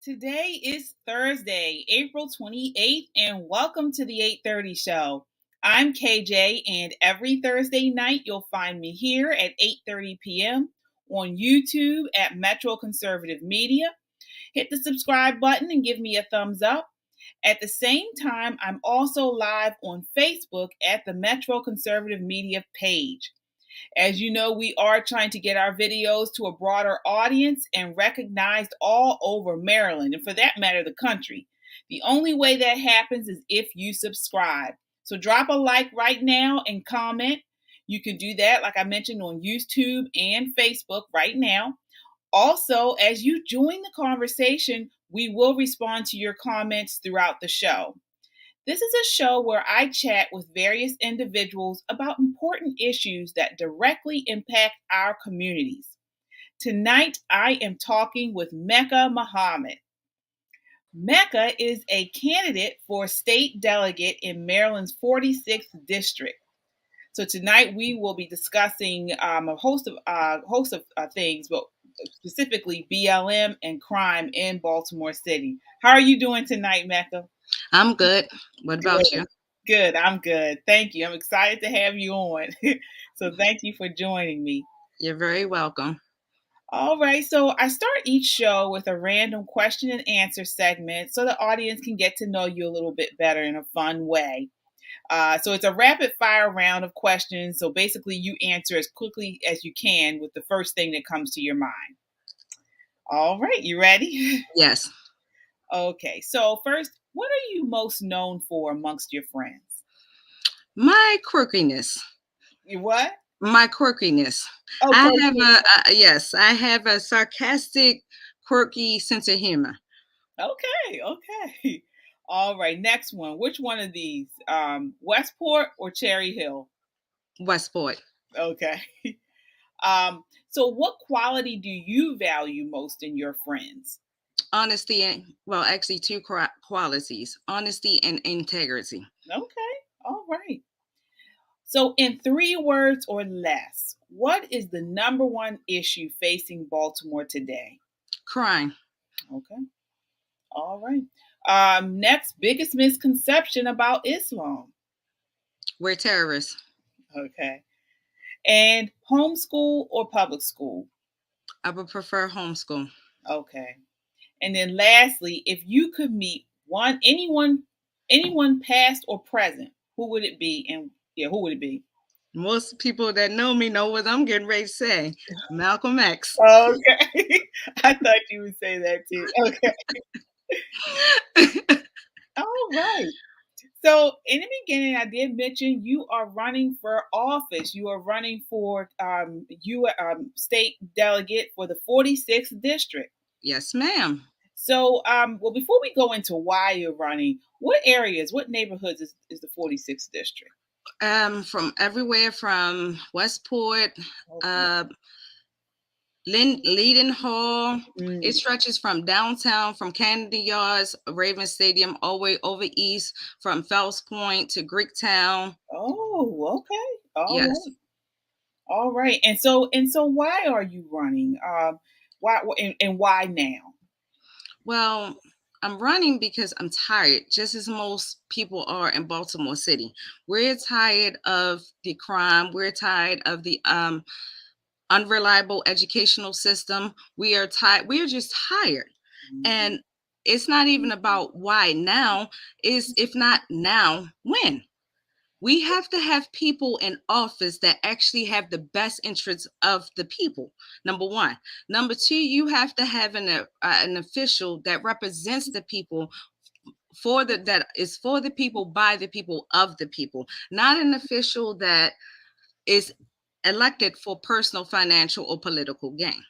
Today is Thursday, April 28th, and welcome to the 8:30 show. I'm KJ, and every Thursday night you'll find me here at 8:30 p.m. on YouTube at Metro Conservative Media. Hit the subscribe button and give me a thumbs up. At the same time, I'm also live on Facebook at the Metro Conservative Media page. As you know, we are trying to get our videos to a broader audience and recognized all over Maryland, and for that matter, the country. The only way that happens is if you subscribe. So drop a like right now and comment. You can do that, like I mentioned, on YouTube and Facebook right now. Also, as you join the conversation, we will respond to your comments throughout the show. This is a show where I chat with various individuals about important issues that directly impact our communities. Tonight, I am talking with Mecca Mohammed. Mecca is a candidate for state delegate in Maryland's 46th district. So tonight we will be discussing a host of things, but specifically BLM and crime in Baltimore City. How are you doing tonight, Mecca? I'm good. What about you? Good. I'm good. Thank you. I'm excited to have you on. So thank you for joining me. You're very welcome. All right. So I start each show with a random question and answer segment so the audience can get to know you a little bit better in a fun way. So it's a rapid fire round of questions. So basically you answer as quickly as you can with the first thing that comes to your mind. All right. You ready? Yes. Okay. So first, what are you most known for amongst your friends? My quirkiness. You what? My quirkiness. Oh, I have a sarcastic, quirky sense of humor. Okay. All right, next one. Which one of these? Westport or Cherry Hill? Westport. Okay. So what quality do you value most in your friends? Honesty and, well, actually two qualities, honesty and integrity. Okay, all right. So in 3 words or less, what is the number one issue facing Baltimore today? Crime. Okay, all right. Next, biggest misconception about Islam? We're terrorists. Okay. And homeschool or public school? I would prefer homeschool. Okay. And then lastly, if you could meet anyone past or present, who would it be? And who would it be? Most people that know me know what I'm getting ready to say. Malcolm X. Okay. I thought you would say that too. Okay. All right. So in the beginning, I did mention you are running for office. You are running for state delegate for the 46th district. Yes, ma'am. So, well, before we go into why you're running, what neighborhoods is the 46th district? From everywhere from Westport, Okay. Leiden Hall. It stretches from downtown, from Kennedy Yards, Raven Stadium, all the way over east, from Fells Point to Greektown. Oh, okay. Yes. Right. All right. And so why are you running? Why now? Well, I'm running because I'm tired, just as most people are in Baltimore City. We're tired of the crime. We're tired of the unreliable educational system. We are tired. We are just tired. Mm-hmm. And it's not even about why now. Is if not now, when? We have to have people in office that actually have the best interests of the people. Number one. Number two, you have to have an official that represents the people that is for the people, by the people, of the people, not an official that is elected for personal, financial, or political gain.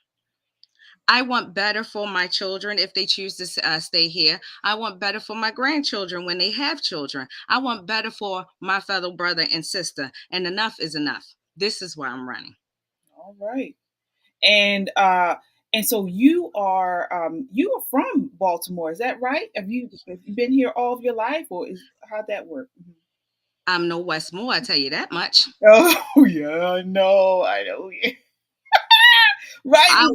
I want better for my children if they choose to stay here. I want better for my grandchildren when they have children. I want better for my fellow brother and sister. And enough is enough. This is why I'm running. All right. And so you are from Baltimore, is that right? Have you been here all of your life, or how'd that work? Mm-hmm. I'm no Westmore, I tell you that much. Oh yeah, I know. Yeah. Right.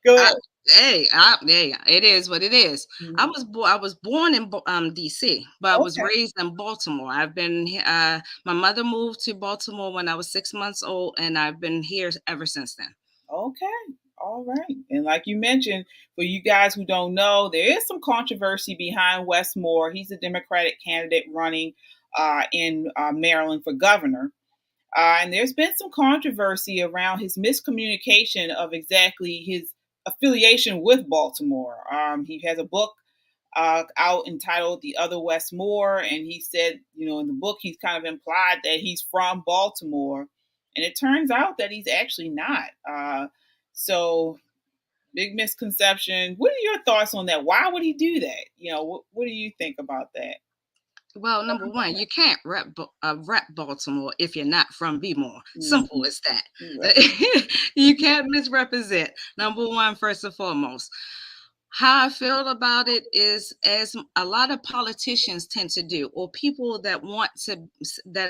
Go ahead. Hey, it is what it is. Mhm. I was born in DC, but I was Okay. raised in Baltimore. I've been my mother moved to Baltimore when I was 6 months old, and I've been here ever since then. Okay. All right. And like you mentioned, for you guys who don't know, there is some controversy behind Wes Moore. He's a Democratic candidate running in Maryland for governor. And there's been some controversy around his miscommunication of exactly his affiliation with Baltimore. He has a book out entitled "The Other West Moore," and he said, in the book, he's kind of implied that he's from Baltimore, and it turns out that he's actually not. So, big misconception. What are your thoughts on that? Why would he do that? What do you think about that? Well, number one, you can't rep Baltimore if you're not from Bmore. Simple Mhm. as that. Right. You can't misrepresent. Number one, first and foremost. How I feel about it is, as a lot of politicians tend to do, or people that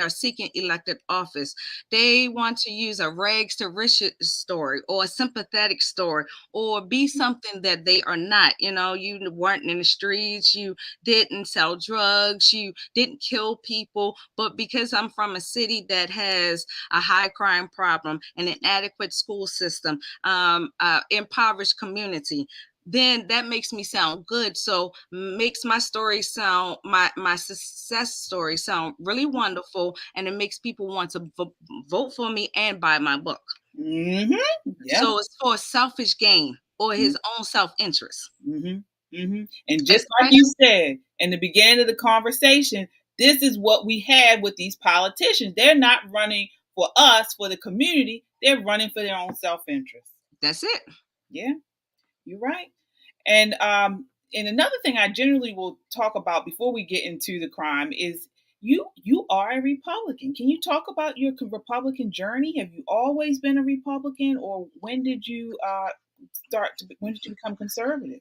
are seeking elected office, they want to use a rags to riches story or a sympathetic story or be something that they are not. You weren't in the streets, you didn't sell drugs, you didn't kill people, but because I'm from a city that has a high crime problem, an inadequate school system, impoverished community, then that makes me sound good. So makes my story sound my success story sound really wonderful, and it makes people want to vote for me and buy my book. Hmm. Yeah. So it's for selfish gain or his own self-interest. Hmm. Hmm. And It's just like kind you of said in the beginning of the conversation, this is what we had with these politicians. They're not running for us, for the community. They're running for their own self interest. that's it. Yeah, you're right. And another thing I generally will talk about before we get into the crime is you are a Republican. Can you talk about your Republican journey? Have you always been a Republican, or when did you become conservative?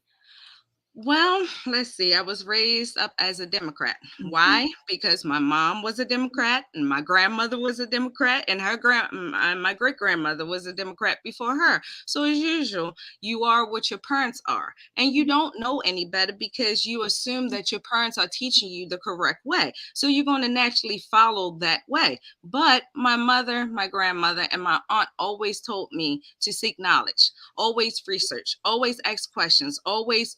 Well, let's see. I was raised up as a Democrat. Mhm. Why? Because my mom was a Democrat, and my grandmother was a Democrat, and my great grandmother was a Democrat before her. So as usual, you are what your parents are, and you don't know any better because you assume that your parents are teaching you the correct way. So you're going to naturally follow that way. But my mother, my grandmother, and my aunt always told me to seek knowledge, always research, always ask questions, always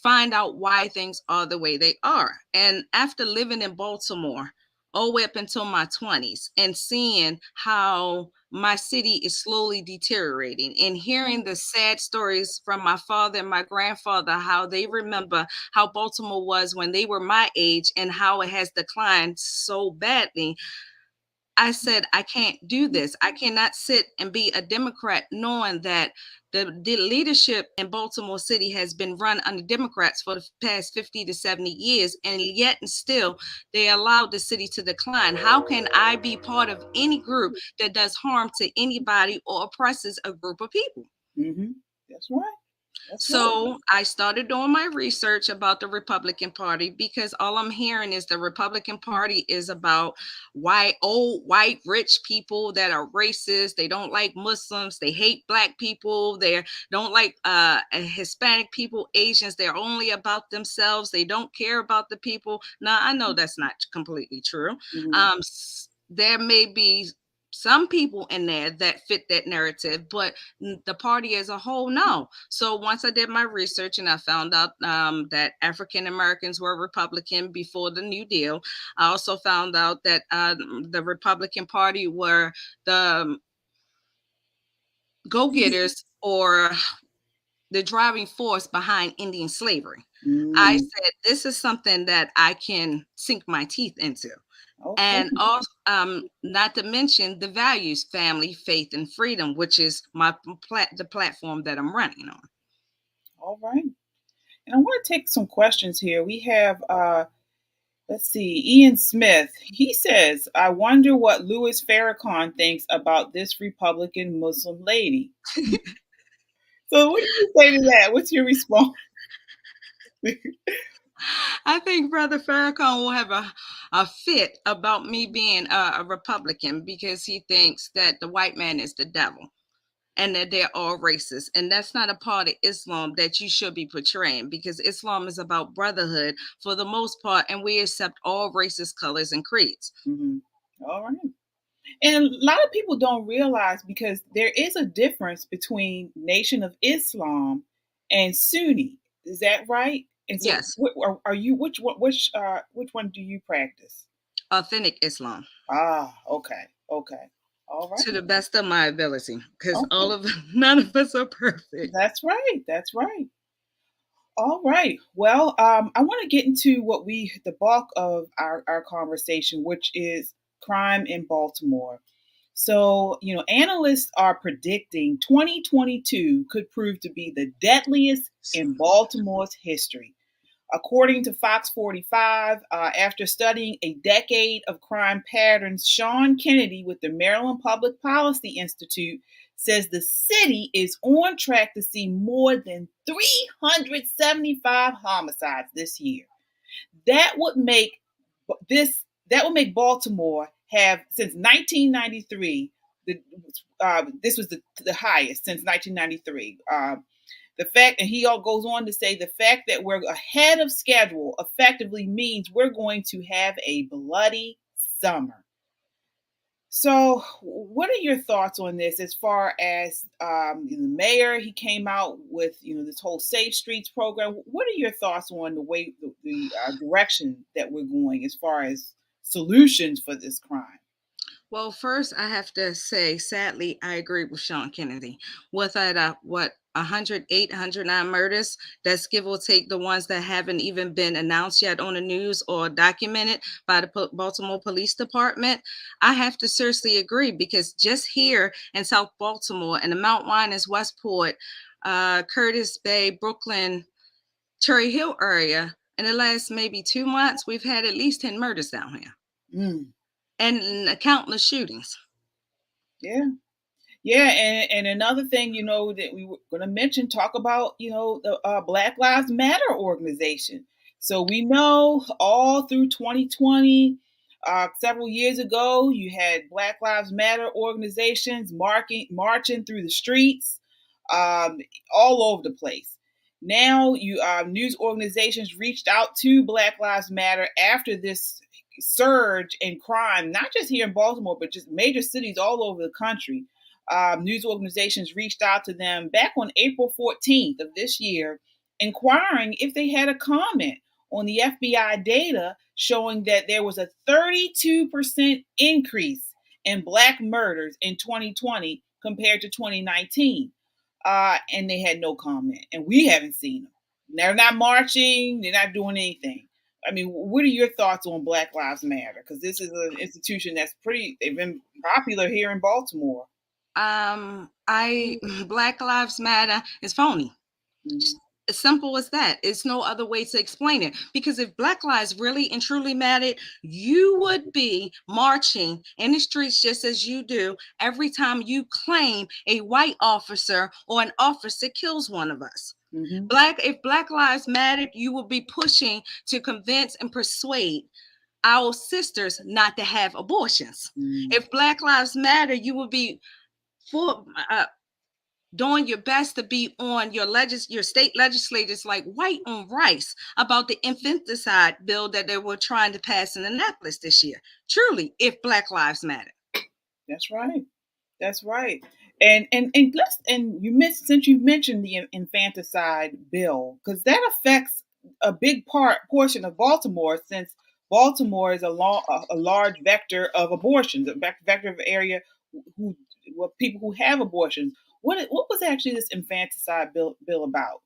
find out why things are the way they are. And after living in Baltimore all the way up until my 20s and seeing how my city is slowly deteriorating and hearing the sad stories from my father and my grandfather, how they remember how Baltimore was when they were my age and how it has declined so badly, I said, I can't do this. I cannot sit and be a Democrat knowing that the leadership in Baltimore City has been run under Democrats for the past 50 to 70 years, and yet and still they allowed the city to decline. How can I be part of any group that does harm to anybody or oppresses a group of people? Mhm. That's right. That's right. So I started doing my research about the Republican Party because all I'm hearing is the Republican Party is about old white rich people that are racist. They don't like Muslims. They hate black people. They don't like Hispanic people, Asians. They're only about themselves. They don't care about the people. Now I know that's not completely true. Mhm. There may be some people in there that fit that narrative, but the party as a whole, no. So once I did my research and I found out that African Americans were Republican before the New Deal, I also found out that the Republican Party were the go-getters or the driving force behind Indian slavery. I Mm. said, this is something that I can sink my teeth into. Okay. And also, not to mention the values, family, faith, and freedom, which is the platform that I'm running on. All right. And I want to take some questions here. We have let's see, Ian Smith. He says, I wonder what Louis Farrakhan thinks about this Republican Muslim lady. So what do you say to that? What's your response? I think Brother Farrakhan will have a fit about me being a Republican because he thinks that the white man is the devil. and that they're all racist. And that's not a part of Islam that you should be portraying, because Islam is about brotherhood for the most part, and we accept all races, colors, and creeds. Mm-hmm. All right. And a lot of people don't realize, because there is a difference between Nation of Islam and Sunni. Is that right? And so, Yes, are you? Which one do you practice? authentic Islam, Ah, okay, okay, all to the right, best of my ability, because okay. none of us are perfect. That's right. That's right. All right. Well, I want to get into the bulk of our conversation, which is crime in Baltimore. So, analysts are predicting 2022 could prove to be the deadliest in Baltimore's history. According to Fox 45, after studying a decade of crime patterns, Sean Kennedy with the Maryland Public Policy Institute says the city is on track to see more than 375 homicides this year. That would make that would make Baltimore have, since 1993, this was the highest since 1993. The fact, and he all goes on to say, the fact that we're ahead of schedule effectively means we're going to have a bloody summer. So, what are your thoughts on this? As far as the mayor, he came out with this whole Safe Streets program. What are your thoughts on the way the direction that we're going as far as solutions for this crime? Well, first, I have to say, sadly, I agree with Sean Kennedy. With that, 108, 109 murders, that's give or take the ones that haven't even been announced yet on the news or documented by the Baltimore Police Department. I have to seriously agree, because just here in South Baltimore, in the Mount Winans, Westport, Curtis Bay, Brooklyn, Cherry Hill area, in the last maybe 2 months, we've had at least 10 murders down here. Mm. And countless shootings. Yeah. Yeah, and another thing, that we were going to mention, talk about, the Black Lives Matter organization. So we know all through 2020, several years ago, you had Black Lives Matter organizations marching through the streets, um, all over the place. Now, news organizations reached out to Black Lives Matter after this surge in crime, not just here in Baltimore, but just major cities all over the country. News organizations reached out to them back on April 14th of this year, inquiring if they had a comment on the FBI data showing that there was a 32% increase in Black murders in 2020 compared to 2019. And they had no comment, and we haven't seen them. They're not marching, they're not doing anything. I mean, what are your thoughts on Black Lives Matter? Because this is an institution they've been popular here in Baltimore. Black Lives Matter is phony. Mm-hmm. As simple as that. It's no other way to explain it. Because if Black lives really and truly mattered, you would be marching in the streets just as you do every time you claim a white officer or an officer kills one of us. Mm-hmm. If Black lives mattered, you would be pushing to convince and persuade our sisters not to have abortions. Mm-hmm. If Black lives matter, you would be doing your best to be on your state legislators like white on rice about the infanticide bill that they were trying to pass in Annapolis this year. Truly, if Black lives matter. That's right. That's right. And since you mentioned the infanticide bill, because that affects a big portion of Baltimore, since Baltimore is a large vector of abortions, a vector of area people who have abortions. What was actually this infanticide bill about?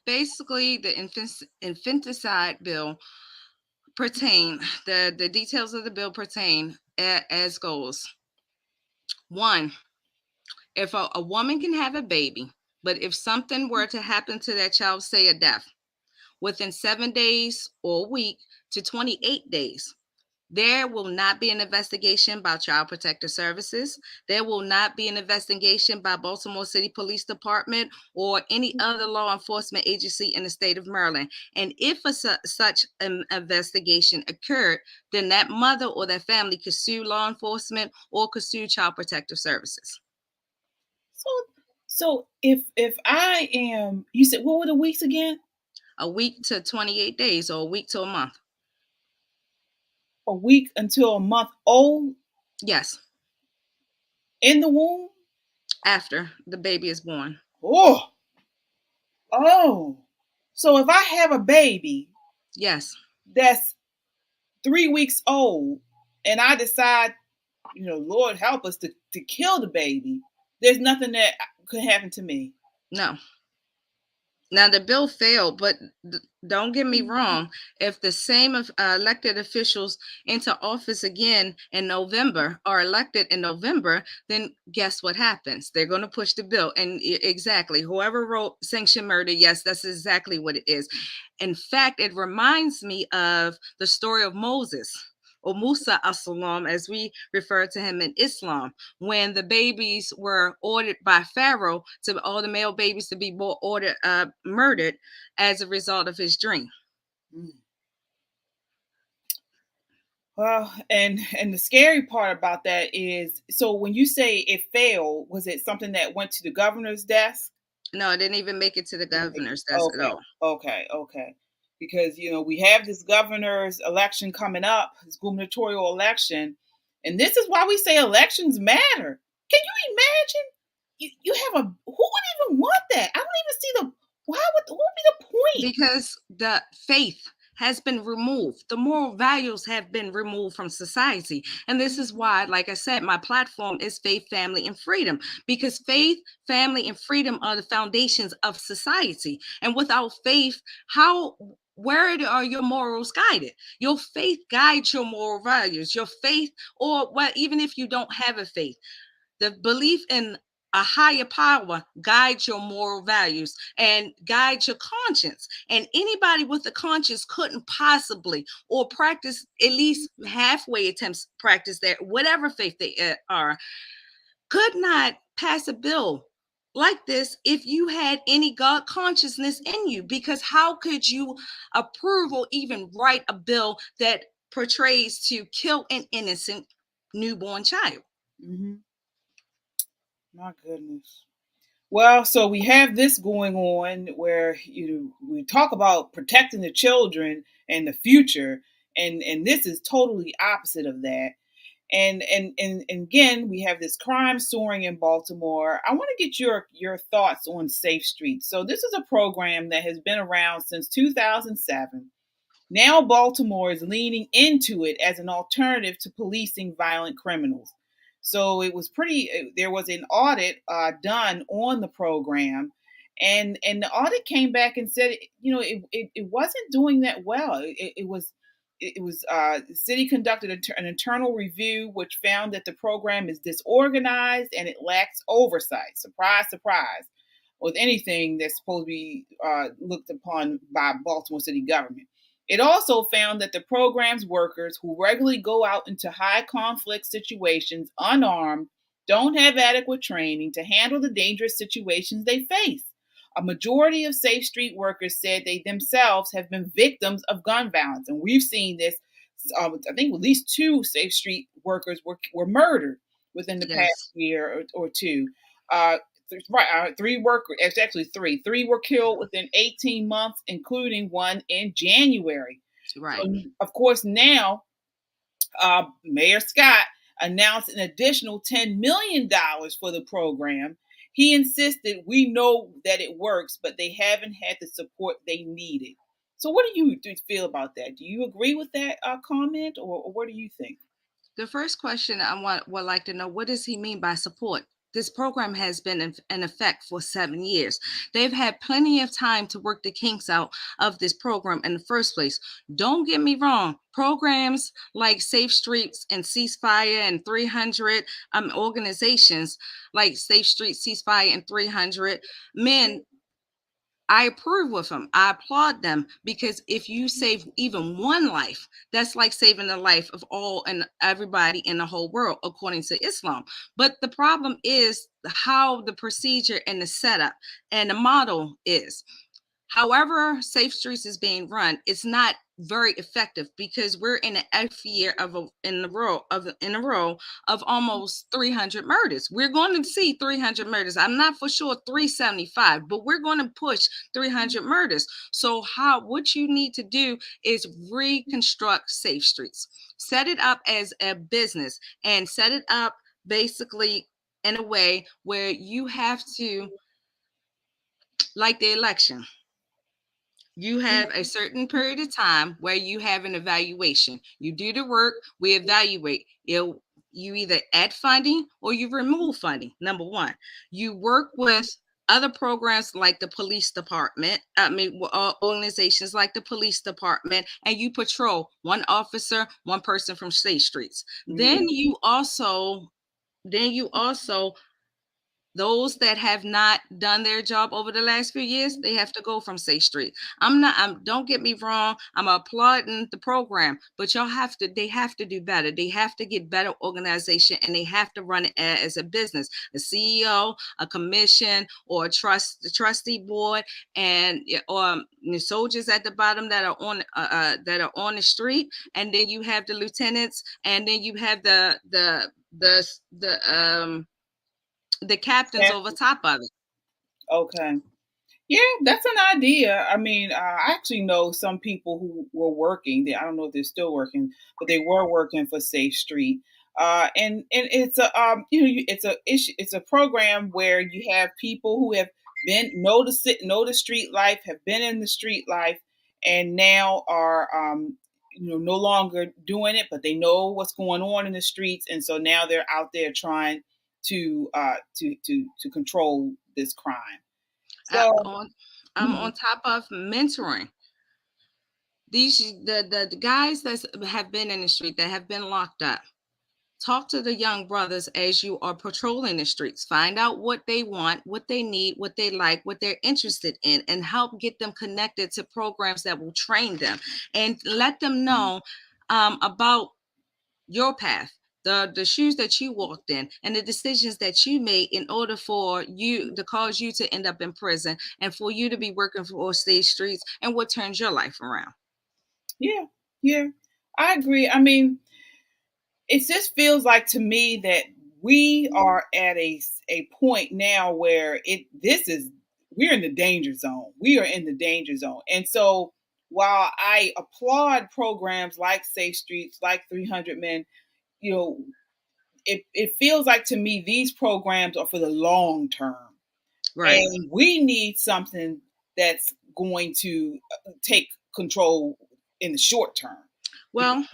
Basically, the infanticide bill the details of the bill pertain as goes. One, if a woman can have a baby, but if something were to happen to that child, say a death, within 7 days or a week to 28 days, there will not be an investigation by Child Protective Services. There will not be an investigation by Baltimore City Police Department or any other law enforcement agency in the state of Maryland. And if such an investigation occurred, then that mother or that family could sue law enforcement or could sue Child Protective Services. So So if I am, you said what were the weeks again? A week to 28 days or a week to a month. A week until a month old Yes, in the womb? after the baby is born. Oh, oh. So if I have a baby Yes. that's 3 weeks old and I decide, Lord help us to kill the baby, there's nothing that could happen to me. No. Now the bill failed, but don't get me wrong. If the same elected officials into office again in November are elected in November, then guess what happens? They're going to push the bill. And exactly, whoever wrote Sanction Murder, yes, that's exactly what it is. In fact, it reminds me of the story of Moses, or Musa as-Salam, as we refer to him in Islam, when the babies were ordered by Pharaoh, to all the male babies to be murdered as a result of his dream. Well, and the scary part about that is, so when you say it failed, was it something that went to the governor's desk? No, it didn't even make it to the governor's desk at Okay, all. okay. Because we have this governor's election coming up, this gubernatorial election, and this is why we say elections matter. Can you imagine? You have who would even want that? I don't even see what would be the point? Because the faith has been removed. The moral values have been removed from society. And this is why, like I said, my platform is faith, family, and freedom, because faith, family, and freedom are the foundations of society. And without faith, where are your morals guided? Your faith guides your moral values. Your faith, or what, even if you don't have a faith, the belief in a higher power guides your moral values and guides your conscience. And anybody with a conscience couldn't possibly, or practice at least halfway attempts practice that, whatever faith they are, could not pass a bill like this if you had any God consciousness in you. Because how could you approve or even write a bill that portrays to kill an innocent newborn child? Mm-hmm. My goodness. Well, so we have this going on where we talk about protecting the children and the future, and this is totally opposite of that. And again, we have this crime soaring in Baltimore. I want to get your thoughts on Safe Streets. So this is a program that has been around since 2007. Now Baltimore is leaning into it as an alternative to policing violent criminals. So it was there was an audit done on the program, and the audit came back and said, it wasn't doing that well. The city conducted an internal review which found that the program is disorganized and it lacks oversight. Surprise, surprise. With anything that's supposed to be looked upon by Baltimore city government. It also found that the program's workers who regularly go out into high conflict situations unarmed don't have adequate training to handle the dangerous situations they face. A majority of Safe Street workers said they themselves have been victims of gun violence. And we've seen this. I think at least 2 Safe Street workers were murdered within the past year or two. Right, 3 workers, it's actually 3. 3 were killed within 18 months, including one in January. Right. So, of course, now Mayor Scott announced an additional $10 million for the program. He insisted, we know that it works, but they haven't had the support they needed. So what do you feel about that? Do you agree with that comment, or what do you think? The first question I would like to know, what does he mean by support? This program has been in effect for 7 years. They've had plenty of time to work the kinks out of this program in the first place. Don't get me wrong. Programs like Safe Streets and Ceasefire and 300 organizations like Safe Streets, Ceasefire, and 300 men, I approve with them. I applaud them, because if you save even one life, that's like saving the life of all and everybody in the whole world, according to Islam. But the problem is how the procedure and the setup and the model is. However, Safe Streets is being run, it's not very effective because we're in the 8th year in a row of almost 300 murders. We're going to see 300 murders. I'm not for sure 375, but we're going to push 300 murders. So what you need to do is reconstruct safe streets, set it up as a business, and set it up basically in a way where you have to, like the election, you have a certain period of time where you have an evaluation. You do the work, we evaluate. You either add funding or you remove funding. Number one, you work with other programs like the police department, organizations like the police department, and you patrol one officer, one person from state streets. Then you also those that have not done their job over the last few years, they have to go from Safe Street. Don't get me wrong, I'm applauding the program, but they have to do better. They have to get better organization, and they have to run it as a business, a CEO, a commission, or the trustee board, and the soldiers at the bottom that are on the street, and then you have the lieutenants, and then you have the captains over top of it. Okay. Yeah, that's an idea. I mean, I actually know some people who were working. I don't know if they're still working, but they were working for Safe Street. And it's a it's a issue. It's a program where you have people who have know the street life, have been in the street life, and now are no longer doing it, but they know what's going on in the streets, and so now they're out there trying to control this crime. So I'm on top of mentoring the guys that have been in the street, that have been locked up. Talk to the young brothers as you are patrolling the streets. Find out what they want, what they need, what they like, what they're interested in, and help get them connected to programs that will train them, and let them know about your path, the shoes that you walked in, and the decisions that you made in order for you to cause you to end up in prison, and for you to be working for State Streets, and what turns your life around. Yeah, I agree. I mean, it just feels like to me that we are at a point now where we're in the danger zone. We are in the danger zone. And so while I applaud programs like Safe Streets, like 300 Men, it feels like to me these programs are for the long term. Right. And we need something that's going to take control in the short term. Well,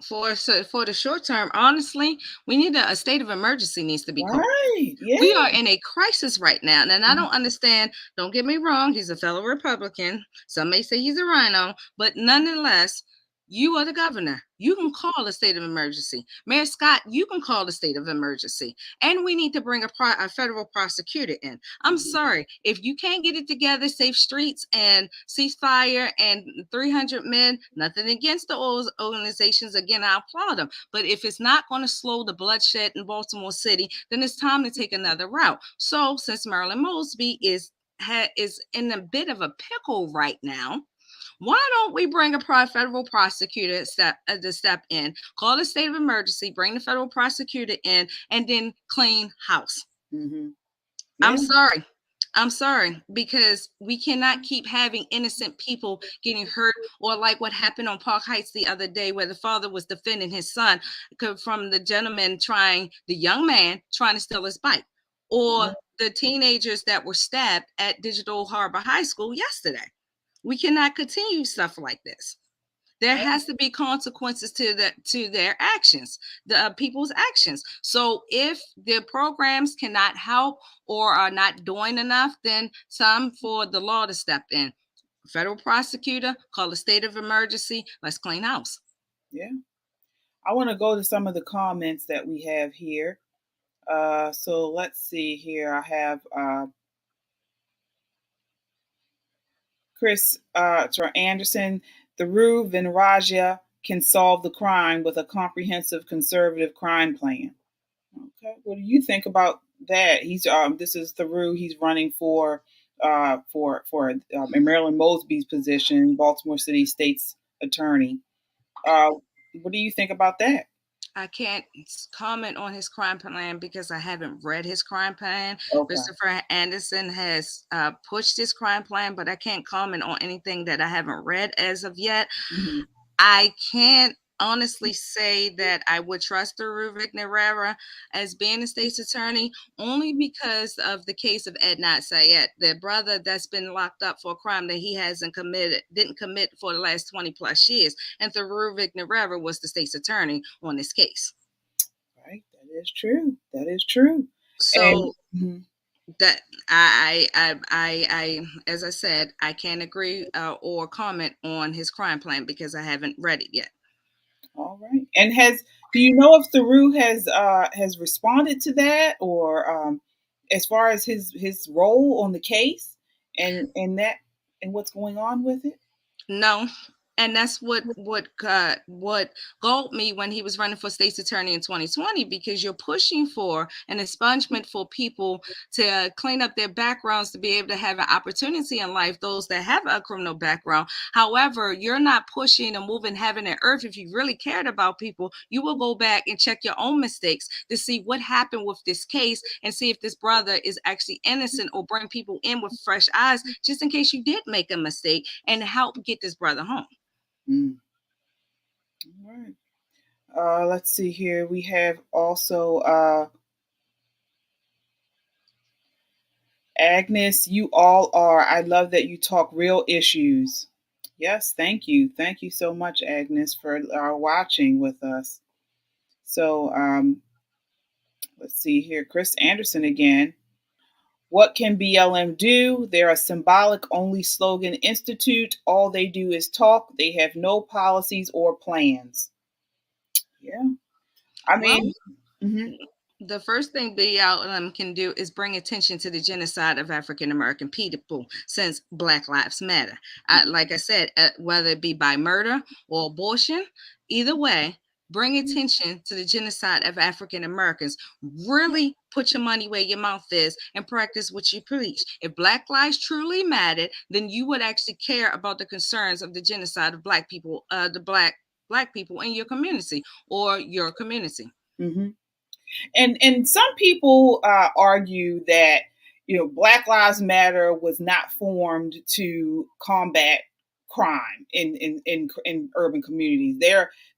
for the short term, honestly, we need a state of emergency needs to be called. Right. Yeah. We are in a crisis right now. And I don't understand. Don't get me wrong. He's a fellow Republican. Some may say he's a rhino, but nonetheless, you are the governor. You can call a state of emergency. Mayor Scott, you can call a state of emergency. And we need to bring a federal prosecutor in. I'm sorry. If you can't get it together, Safe Streets and ceasefire and 300 Men, nothing against the organizations. Again, I applaud them. But if it's not going to slow the bloodshed in Baltimore City, then it's time to take another route. So since Marilyn Mosby is in a bit of a pickle right now, why don't we bring a federal prosecutor to step in, call a state of emergency, bring the federal prosecutor in, and then clean house? Mm-hmm. Yeah. I'm sorry, because we cannot keep having innocent people getting hurt, or like what happened on Park Heights the other day, where the father was defending his son from the young man trying to steal his bike, or the teenagers that were stabbed at Digital Harbor High School yesterday. We cannot continue stuff like this. There has to be consequences to their actions, the people's actions. So if the programs cannot help or are not doing enough, then time for the law to step in. Federal prosecutor, call a state of emergency. Let's clean house. Yeah. I want to go to some of the comments that we have here. So let's see here. I have Chris Anderson. Through Vinraja can solve the crime with a comprehensive conservative crime plan. Okay, what do you think about that? He's this is Theroux. He's running for Marilyn Mosby's position, Baltimore City State's attorney. What do you think about that? I can't comment on his crime plan because I haven't read his crime plan. Okay. Christopher Anderson has pushed his crime plan, but I can't comment on anything that I haven't read as of yet. Mm-hmm. I can't honestly say that I would trust Ruvik Narera as being a state's attorney, only because of the case of Adnan Syed, the brother that's been locked up for a crime that he didn't commit for the last 20 plus years. And Ruvik Narera was the state's attorney on this case. Right, that is true. That is true. So and, that I, as I said, I can't agree or comment on his crime plan because I haven't read it yet. All right. And do you know if Theroux has responded to that, or as far as his role on the case and what's going on with it? No. And that's what galled me when he was running for state's attorney in 2020, because you're pushing for an expungement for people to clean up their backgrounds to be able to have an opportunity in life, those that have a criminal background. However, you're not pushing and moving heaven and earth. If you really cared about people, you will go back and check your own mistakes to see what happened with this case and see if this brother is actually innocent, or bring people in with fresh eyes just in case you did make a mistake and help get this brother home. All right. Let's see here. We have also Agnes. You all are. I love that you talk real issues. Yes, thank you. Thank you so much, Agnes, for watching with us. So let's see here. Chris Anderson again. What can BLM do? They're a symbolic only slogan institute. All they do is talk. They have no policies or plans. Yeah. I mean, the first thing BLM can do is bring attention to the genocide of African American people since Black Lives Matter. Like I said, whether it be by murder or abortion, either way, bring attention to the genocide of African Americans. Really put your money where your mouth is and practice what you preach. If Black lives truly mattered, then you would actually care about the concerns of the genocide of Black people, the Black people in your community or your community. Mm-hmm. And some people argue that Black Lives Matter was not formed to combat crime in urban communities.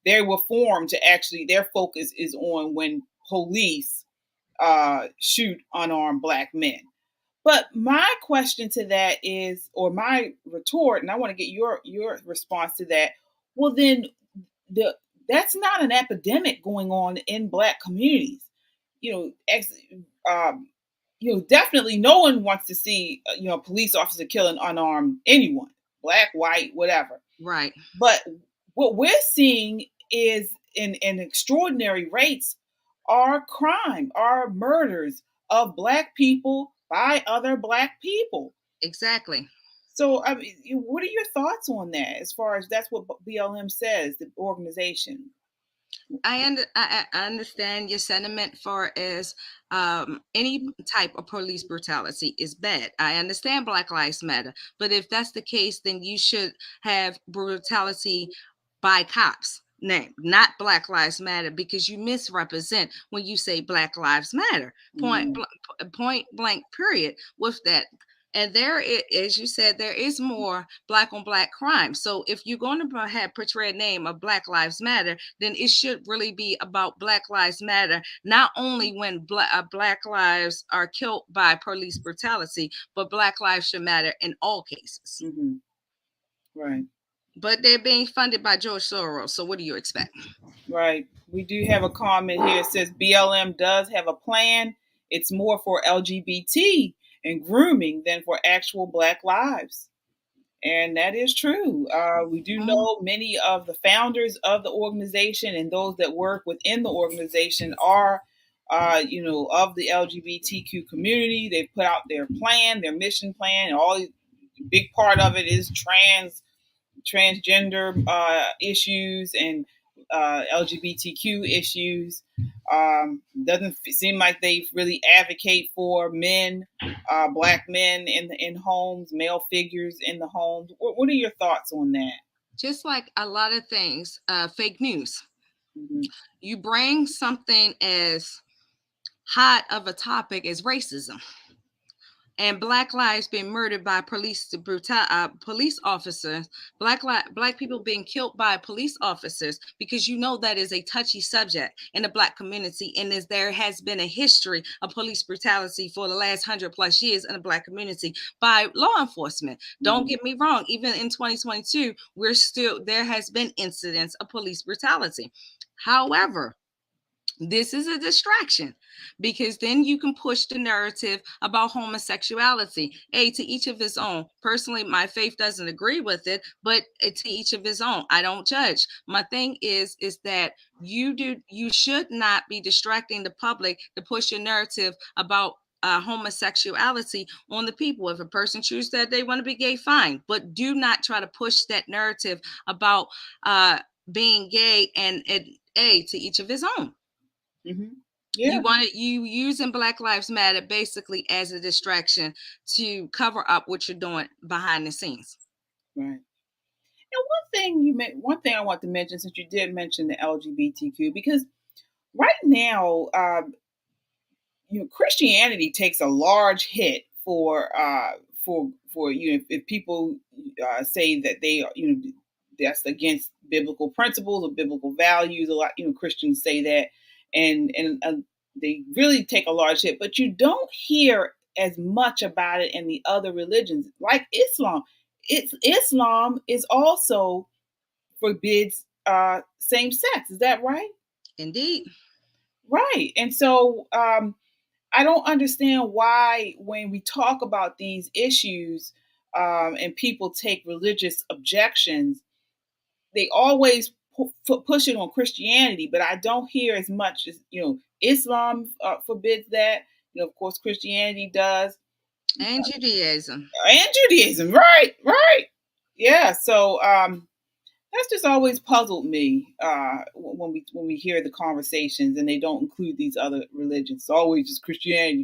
They were formed to actually, their focus is on when police shoot unarmed Black men. But my question to that is, or my retort, and I want to get your response to that. Well, then that's not an epidemic going on in Black communities. Definitely no one wants to see a police officer killing unarmed anyone, Black, white, whatever. Right. But what we're seeing is in extraordinary rates are crime, are murders of Black people by other Black people. Exactly. So, I mean, what are your thoughts on that? As far as that's what BLM says, the organization. I understand your sentiment for is any type of police brutality is bad. I understand Black Lives Matter, but if that's the case, then you should have brutality by cops. Name, not Black Lives Matter, because you misrepresent when you say Black Lives Matter. Point blank, period. With that. And there, as you said, there is more Black on Black crime. So if you're going to have portray a name of Black Lives Matter, then it should really be about Black Lives Matter, not only when Black lives are killed by police brutality, but Black lives should matter in all cases. Mm-hmm. Right. But they're being funded by George Soros. So what do you expect? Right. We do have a comment here. It says BLM does have a plan. It's more for LGBT and grooming than for actual Black lives. And that is true. We do know many of the founders of the organization and those that work within the organization are, of the LGBTQ community. They've put out their plan, their mission plan, and all. Big part of it is transgender issues and LGBTQ issues. Doesn't seem like they really advocate for men, Black men in homes, male figures in the homes. What are your thoughts on that? Just like a lot of things, fake news. Mm-hmm. You bring something as hot of a topic as racism and Black lives being murdered by police officers, Black people being killed by police officers, because you know that is a touchy subject in the Black community, and as there has been a history of police brutality for the last 100+ years in the Black community by law enforcement. Don't get me wrong, even in 2022, there has been incidents of police brutality. However, this is a distraction, because then you can push the narrative about homosexuality. To each of his own. Personally, my faith doesn't agree with it, but to each of his own. I don't judge. My thing is that you should not be distracting the public to push your narrative about homosexuality on the people. If a person chooses that they want to be gay, fine, but do not try to push that narrative about being gay, and to each of his own. Mm-hmm. Yeah. You using Black Lives Matter basically as a distraction to cover up what you're doing behind the scenes. Right. And one thing I want to mention, since you did mention the LGBTQ, because right now, Christianity takes a large hit for if people say that they are, that's against biblical principles or biblical values. A lot, Christians say that, and they really take a large hit. But you don't hear as much about it in the other religions, like Islam. Islam is also forbids same sex. Is that right? Indeed. Right. And so I don't understand why, when we talk about these issues and people take religious objections, they always push it on Christianity, but I don't hear as much as, Islam forbids that. Of course, Christianity does. And Judaism. Right. Yeah. So that's just always puzzled me when we hear the conversations and they don't include these other religions. It's always just Christianity.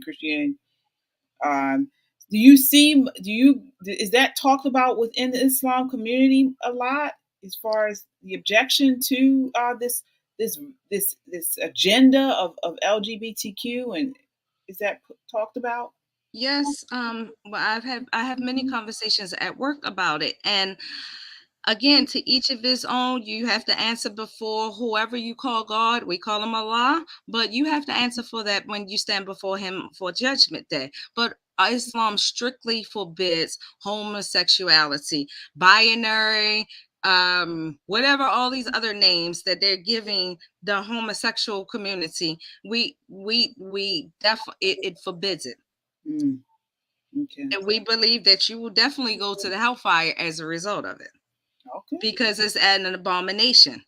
Is that talked about within the Islam community a lot, as far as the objection to this agenda of LGBTQ, and is that talked about? Yes. Well, I have many conversations at work about it, and again, to each of his own. You have to answer before whoever you call God. We call him Allah, but you have to answer for that when you stand before him for judgment day. But Islam strictly forbids homosexuality, binary, whatever, all these other names that they're giving the homosexual community. It forbids it. Okay. And we believe that you will definitely go to the hellfire as a result of it. Okay. Because it's an abomination.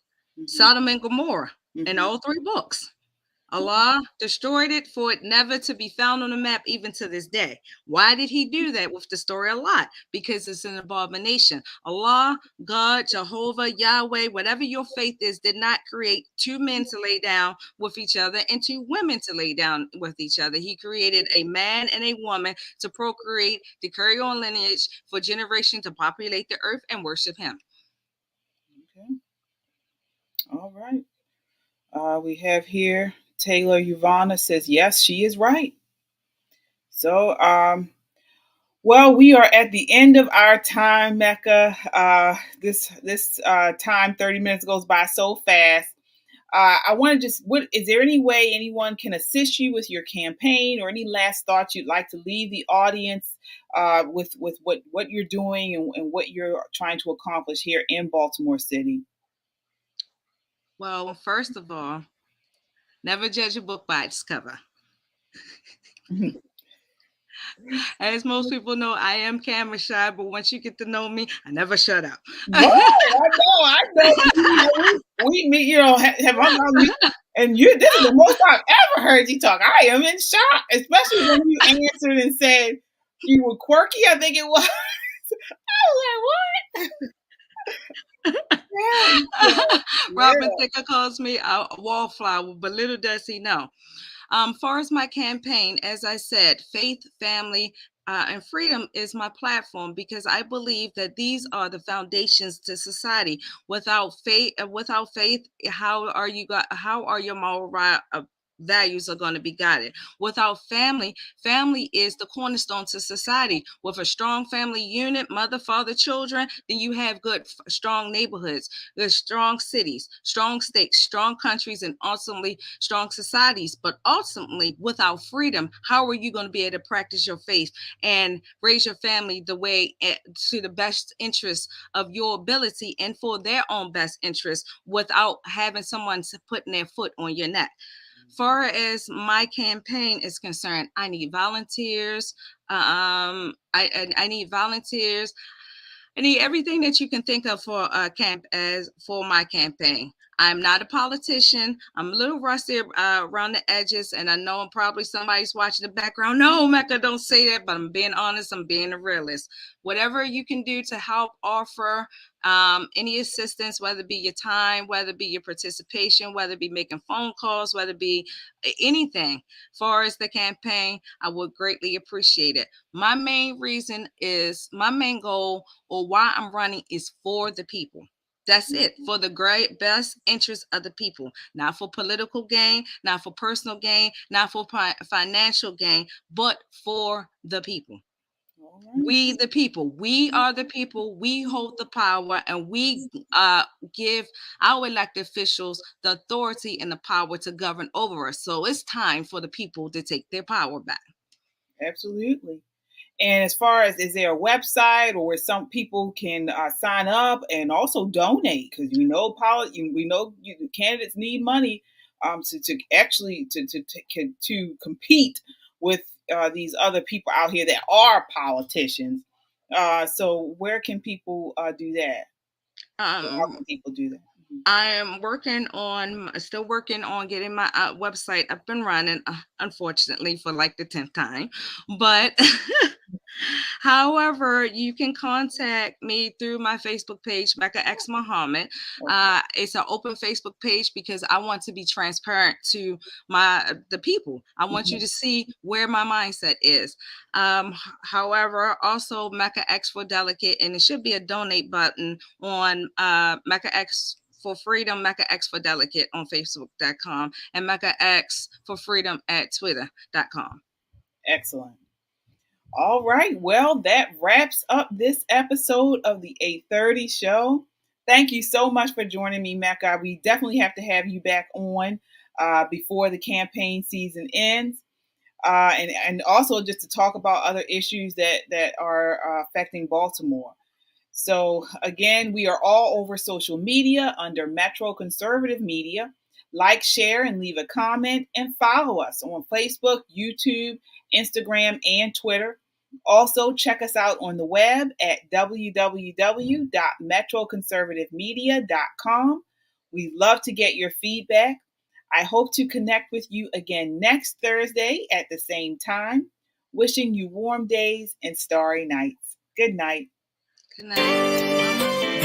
Sodom and Gomorrah in all three books. Allah destroyed it for it never to be found on the map, even to this day. Why did he do that with the story of Lot? Because it's an abomination. Allah, God, Jehovah, Yahweh, whatever your faith is, did not create two men to lay down with each other and two women to lay down with each other. He created a man and a woman to procreate, to carry on lineage for generations, to populate the earth and worship him. Okay. All right. We have here Taylor Uvana says, yes, she is right. So, well, we are at the end of our time, Mecca. This time, 30 minutes goes by so fast. I want to is there any way anyone can assist you with your campaign, or any last thoughts you'd like to leave the audience with what you're doing and what you're trying to accomplish here in Baltimore City? Well, first of all, never judge a book by its cover. As most people know, I am camera shy, but once you get to know me, I never shut up. I know. We meet, have I met, and this is the most I've ever heard you talk. I am in shock, especially when you answered and said you were quirky. I think it was. I was like, what? Robin Thicke calls me a wallflower, but little does he know. Far as my campaign, as I said, faith, family, and freedom is my platform because I believe that these are the foundations to society. Without faith, how are your moral values are going to be guided? Without family, family is the cornerstone to society. With a strong family unit, mother, father, children, then you have good, strong neighborhoods, good, strong cities, strong states, strong countries, and ultimately strong societies. But ultimately, without freedom, how are you going to be able to practice your faith and raise your family the way to the best interest of your ability and for their own best interest without having someone putting their foot on your neck? Far as my campaign is concerned, I need volunteers. I need volunteers. I need everything that you can think of for for my campaign. I'm not a politician. I'm a little rusty around the edges, and I know probably somebody's watching the background. No, Mecca, don't say that, but I'm being honest. I'm being a realist. Whatever you can do to help offer any assistance, whether it be your time, whether it be your participation, whether it be making phone calls, whether it be anything, as far as the campaign, I would greatly appreciate it. My main goal or why I'm running is for the people. That's it, for the great best interest of the people, not for political gain, not for personal gain, not for financial gain, but for the people. We, the people, we are the people, we hold the power, and we give our elected officials the authority and the power to govern over us. So it's time for the people to take their power back. Absolutely. And as far as, is there a website or where some people can sign up and also donate? Because we know candidates need money to actually to compete with these other people out here that are politicians. So where can people do that? How can people do that? I am still working on getting my website up and running, unfortunately, for like the 10th time. But however, you can contact me through my Facebook page, Mekkah X Mohammed. It's an open Facebook page because I want to be transparent to the people. I want you to see where my mindset is. However, also Mecca X for Delegate, and it should be a donate button on Mecca X for Freedom, Mecca X for Delegate on Facebook.com, and Mecca X for Freedom at Twitter.com. Excellent. All right. Well, that wraps up this episode of the 8:30 show. Thank you so much for joining me, Mecca. We definitely have to have you back on before the campaign season ends. And also just to talk about other issues that are affecting Baltimore. So again, we are all over social media under Metro Conservative Media. Like, share, and leave a comment, and follow us on Facebook, YouTube, Instagram, and Twitter. Also, check us out on the web at www.metroconservativemedia.com. We'd love to get your feedback. I hope to connect with you again next Thursday at the same time. Wishing you warm days and starry nights. Good night. Good night.